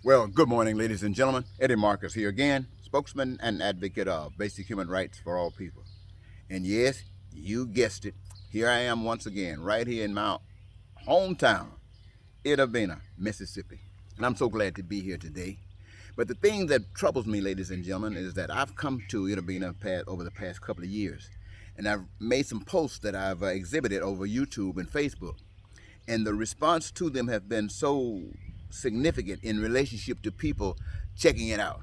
Well, good morning, ladies and gentlemen. Eddie Marcus here again, spokesman and advocate of basic human rights for all people. And yes, you guessed it. Here I am once again, right here in my hometown, Itta, Bena, Mississippi. And I'm so glad to be here today. But the thing that troubles me, ladies and gentlemen, is that I've come to Itta, Bena over the past couple of years. And I've made some posts that I've exhibited over YouTube and Facebook. And the response to them have been so significant in relationship to people checking it out,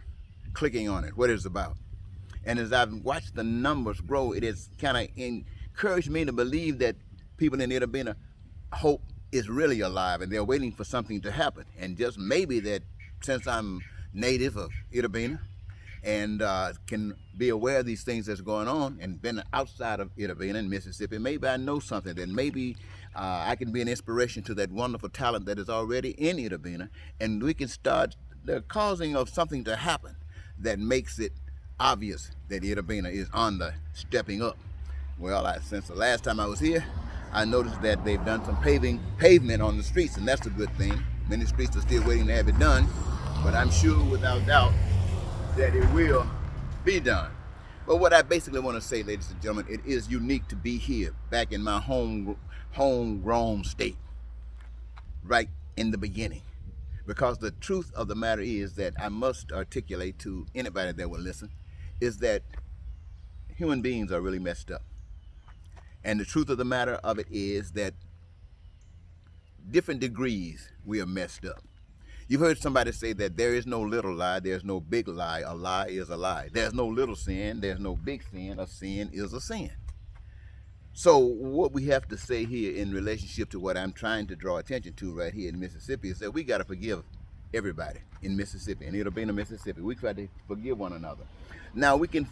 clicking on it, what it's about. And as I've watched the numbers grow, it has kind of encouraged me to believe that people in Itta Bena hope is really alive and they're waiting for something to happen. And just maybe that since I'm native of Itta Bena and can be aware of these things that's going on and been outside of Itta Bena in Mississippi, maybe I know something that maybe I can be an inspiration to that wonderful talent that is already in Itta Bena, and we can start the causing of something to happen that makes it obvious that Itta Bena is on the stepping up. Well, since the last time I was here, I noticed that they've done some pavement on the streets, and that's a good thing. Many streets are still waiting to have it done, but I'm sure without doubt that it will be done. But what I basically want to say, ladies and gentlemen, it is unique to be here, back in my homegrown state, right in the beginning. Because the truth of the matter is that I must articulate to anybody that will listen, is that human beings are really messed up. And the truth of the matter of it is that different degrees we are messed up. You've heard somebody say that there is no little lie, there's no big lie, a lie is a lie. There's no little sin, there's no big sin, a sin is a sin. So what we have to say here in relationship to what I'm trying to draw attention to right here in Mississippi is that we got to forgive everybody in Mississippi, and it'll be in Mississippi. We try to forgive one another. Now we can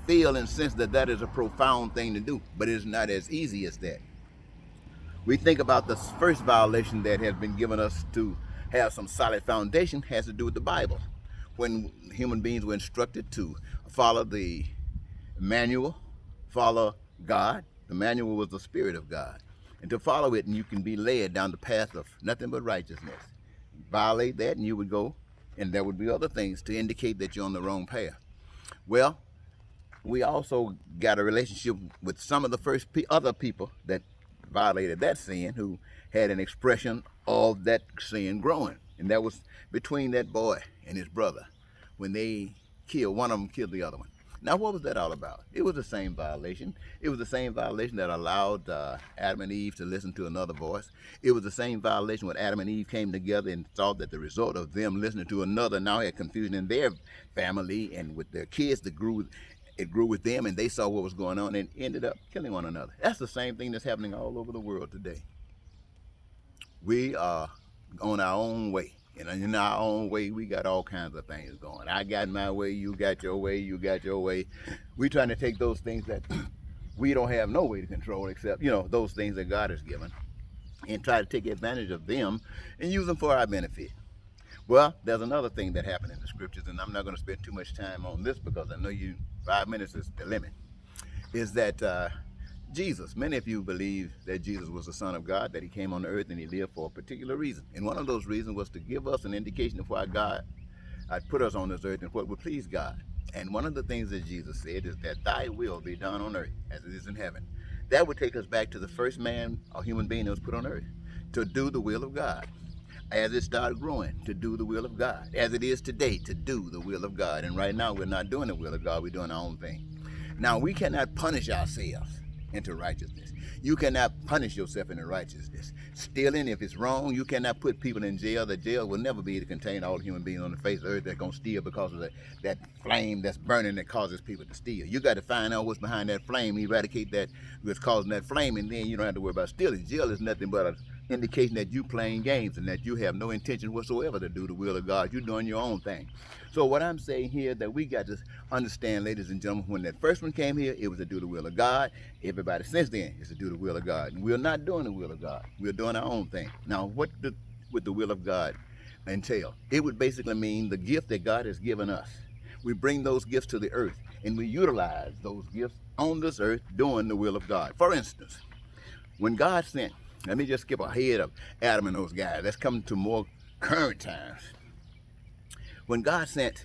feel and sense that that is a profound thing to do, but it's not as easy as that. We think about the first violation that has been given us to have some solid foundation has to do with the Bible. When human beings were instructed to follow the manual, follow God, the manual was the Spirit of God. And to follow it, and you can be led down the path of nothing but righteousness. Violate that, and you would go, and there would be other things to indicate that you're on the wrong path. Well, we also got a relationship with some of the first other people that violated that sin, who had an expression of that sin growing. And that was between that boy and his brother when they killed, one of them killed the other one. Now, what was that all about? It was the same violation. It was the same violation that allowed Adam and Eve to listen to another voice. It was the same violation when Adam and Eve came together and thought that the result of them listening to another now had confusion in their family and with their kids that it grew with them, and they saw what was going on and ended up killing one another. That's the same thing that's happening all over the world today. We are on our own way. And in our own way, we got all kinds of things going. I got my way, you got your way, you got your way. We're trying to take those things that we don't have no way to control except, those things that God has given, and try to take advantage of them and use them for our benefit. Well, there's another thing that happened in the scriptures, and I'm not going to spend too much time on this because I know 5 minutes is the limit, is that Jesus, many of you believe that Jesus was the Son of God, that he came on the earth and he lived for a particular reason. And one of those reasons was to give us an indication of why God had put us on this earth and what would please God. And one of the things that Jesus said is that thy will be done on earth as it is in heaven. That would take us back to the first man or human being that was put on earth, to do the will of God. As it started growing, to do the will of God. As it is today, to do the will of God. And right now, we're not doing the will of God, we're doing our own thing. Now, we cannot punish ourselves into righteousness. You cannot punish yourself into righteousness. Stealing, if it's wrong, you cannot put people in jail. The jail will never be able to contain all human beings on the face of the earth that's going to steal because of that flame that's burning that causes people to steal. You got to find out what's behind that flame, eradicate that what's causing that flame, and then you don't have to worry about stealing. Jail is nothing but an indication that you playing games and that you have no intention whatsoever to do the will of God. You're doing your own thing. So what I'm saying here that we got to understand, ladies and gentlemen, when that first one came here, it was to do the will of God. Everybody since then is to do the will of God. And we're not doing the will of God. We're doing our own thing. Now, what would the will of God entail? It would basically mean the gift that God has given us. We bring those gifts to the earth, and we utilize those gifts on this earth doing the will of God. For instance, when God sent, let me just skip ahead of Adam and those guys. Let's come to more current times. When God sent,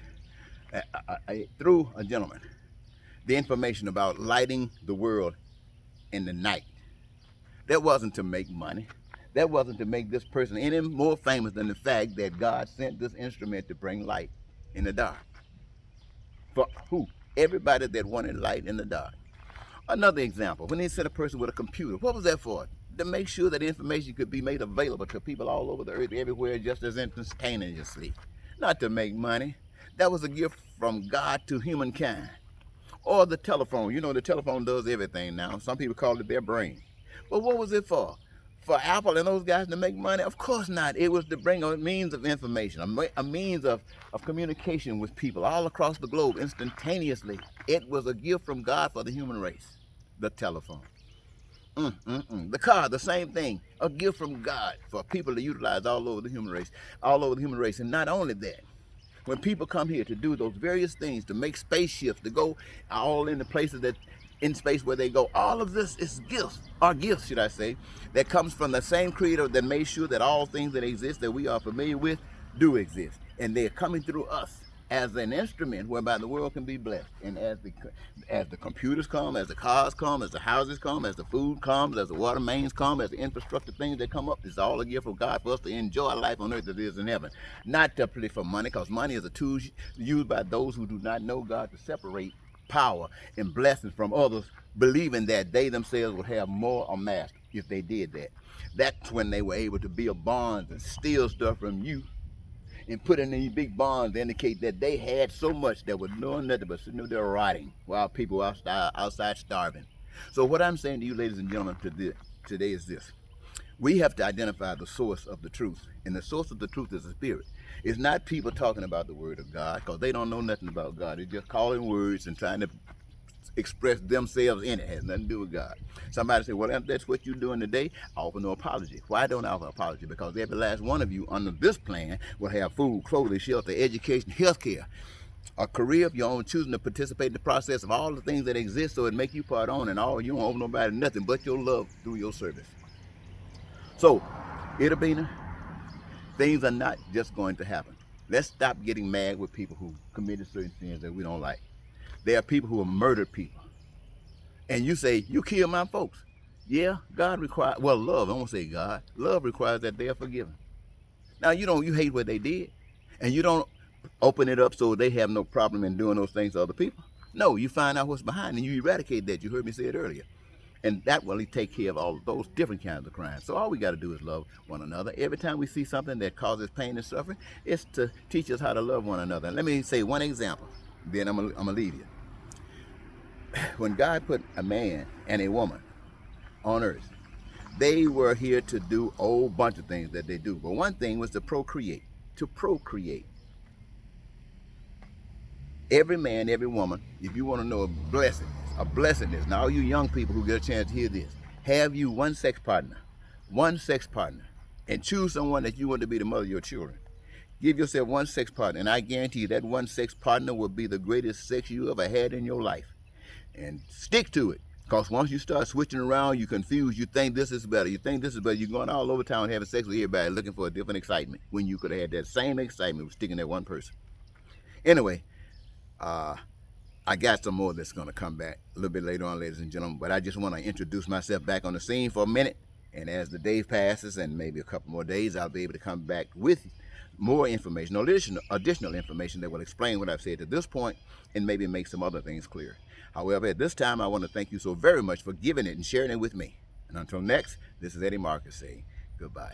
through a gentleman, the information about lighting the world in the night, that wasn't to make money. That wasn't to make this person any more famous than the fact that God sent this instrument to bring light in the dark. For who? Everybody that wanted light in the dark. Another example, when they sent a person with a computer, what was that for? To make sure that information could be made available to people all over the earth, everywhere, just as instantaneously. Not to make money. That was a gift from God to humankind. Or the telephone. You know, the telephone does everything now. Some people call it their brain. But what was it for? For Apple and those guys to make money? Of course not. It was to bring a means of information, a means of communication with people all across the globe instantaneously. It was a gift from God for the human race. The telephone. The car, the same thing. A gift from God for people to utilize all over the human race. All over the human race. And not only that, when people come here to do those various things, to make spaceships, to go all in the places that in space where they go, all of this is gifts, or gifts, should I say, that comes from the same creator that made sure that all things that exist that we are familiar with do exist. And they're coming through us as an instrument whereby the world can be blessed. And as the computers come, as the cars come, as the houses come, as the food comes, as the water mains come, as the infrastructure things that come up, it's all a gift from God for us to enjoy life on earth as it is in heaven. Not to play for money, because money is a tool used by those who do not know God to separate power and blessings from others, believing that they themselves would have more or master if they did that. That's when they were able to build bonds and steal stuff from you and put in these big bonds to indicate that they had so much that was doing nothing but sitting there rotting while people were outside starving. So what I'm saying to you, ladies and gentlemen, today is this. We have to identify the source of the truth. And the source of the truth is the Spirit. It's not people talking about the Word of God, because they don't know nothing about God. They're just calling words and trying to express themselves in it. It has nothing to do with God. Somebody say, well, if that's what you're doing today, I offer no apology. Why don't I offer apology? Because every last one of you under this plan will have food, clothing, shelter, education, health care, a career of your own, choosing to participate in the process of all the things that exist, so it make you part on, and all you don't owe nobody nothing but your love through your service. So, Itta, Bena, things are not just going to happen. Let's stop getting mad with people who committed certain sins that we don't like. There are people who have murdered people. And you say, you killed my folks. Yeah, God requires, well, love, I won't say God. Love requires that they are forgiven. Now, you hate what they did. And you don't open it up so they have no problem in doing those things to other people. No, you find out what's behind and you eradicate that. You heard me say it earlier. And that will take care of all of those different kinds of crimes. So all we got to do is love one another. Every time we see something that causes pain and suffering, it's to teach us how to love one another. And let me say one example, then I'm going to leave you. When God put a man and a woman on earth, they were here to do a whole bunch of things that they do. But one thing was to procreate. To procreate. Every man, every woman, if you want to know a blessedness. Now, all you young people who get a chance to hear this, have you one sex partner, and choose someone that you want to be the mother of your children. Give yourself one sex partner, and I guarantee you that one sex partner will be the greatest sex you ever had in your life. And stick to it, because once you start switching around, you're confused. You think this is better. You think this is better. You're going all over town having sex with everybody, looking for a different excitement, when you could have had that same excitement with sticking that one person. Anyway, I got some more that's going to come back a little bit later on, ladies and gentlemen, but I just want to introduce myself back on the scene for a minute. And as the day passes, and maybe a couple more days, I'll be able to come back with more information, additional information that will explain what I've said to this point and maybe make some other things clear. However, at this time, I want to thank you so very much for giving it and sharing it with me. And until next, this is Eddie Marcus saying goodbye.